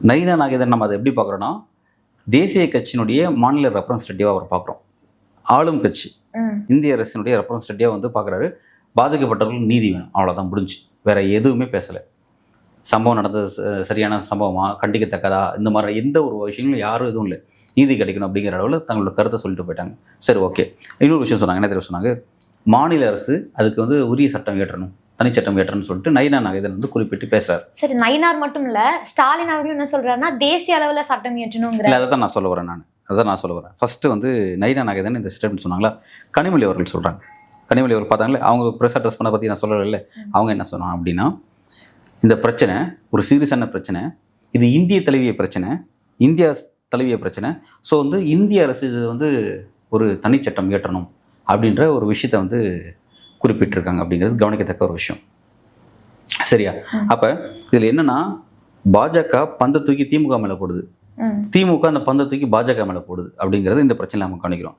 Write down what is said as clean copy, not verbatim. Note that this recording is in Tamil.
நயினா நாகேந்திரன் நம்ம அதை எப்படி பார்க்குறோன்னா, தேசிய கட்சியினுடைய மாநில ரெப்ரசன்டேட்டிவாக அவர் பார்க்குறோம். ஆளும் கட்சி இந்திய அரசினுடைய ரெப்ரசன்டேட்டிவாக வந்து பார்க்குறாரு. பாதிக்கப்பட்டவர்களுக்கு நீதி வேணும், அவ்வளோதான் முடிஞ்சு. வேற எதுவுமே பேசலை. சம்பவம் நடந்தது சரியான சம்பவமா, கண்டிக்கத்தக்கதா, இந்த மாதிரி எந்த ஒரு விஷயங்களும் யாரும் எதுவும் இல்லை. நீதி கிடைக்கணும் அப்படிங்கிற அளவில் தங்களோட கருத்தை சொல்லிட்டு போயிட்டாங்க. சரி, ஓகே. இன்னொரு விஷயம் சொன்னாங்க. என்ன தெரியும் சொன்னாங்க, மாநில அரசு அதுக்கு வந்து உரிய சட்டம் இயற்றணும், தனிச்சட்டம் இயற்றணும்னு சொல்லிட்டு நயினா நாகேந்திரன் வந்து குறிப்பிட்டு பேசுறாரு. சரி, நயினார் மட்டும் இல்ல, ஸ்டாலின் அவர்களும் என்ன சொல்றாருன்னா தேசிய அளவில் சட்டம் இயற்றணுங்கிற. இல்லை, அதை தான் நான் சொல்ல வரேன். ஃபர்ஸ்ட் வந்து நயினா நாகேந்திரன் இந்த ஸ்டேட்மெண்ட் சொன்னாங்களா, கனிமொழி அவர்கள் சொல்கிறாங்க. கனிமொழி அவர் பார்த்தாங்களே, அவங்க ப்ரெஸ் அட்ரஸ் பண்ண பற்றி நான் சொல்லலை. அவங்க என்ன சொன்னாங்க அப்படின்னா, இந்த பிரச்சனை ஒரு சீரியஸான பிரச்சனை, இது இந்திய தழுவிய பிரச்சனை, இந்தியா தழுவிய பிரச்சனை. ஸோ வந்து இந்திய அரசு இது வந்து ஒரு தனிச்சட்டம் இயற்றணும் அப்படின்ற ஒரு விஷயத்தை வந்து குறிப்பிட்டிருக்காங்க அப்படிங்கிறது கவனிக்கத்தக்க ஒரு விஷயம். சரியா? அப்போ இதில் என்னன்னா, பாஜக பந்தை தூக்கி திமுக மேலே போடுது, திமுக அந்த பந்தை தூக்கி பாஜக மேலே போடுது அப்படிங்கிறது இந்த பிரச்சனை நம்ம கவனிக்கிறோம்.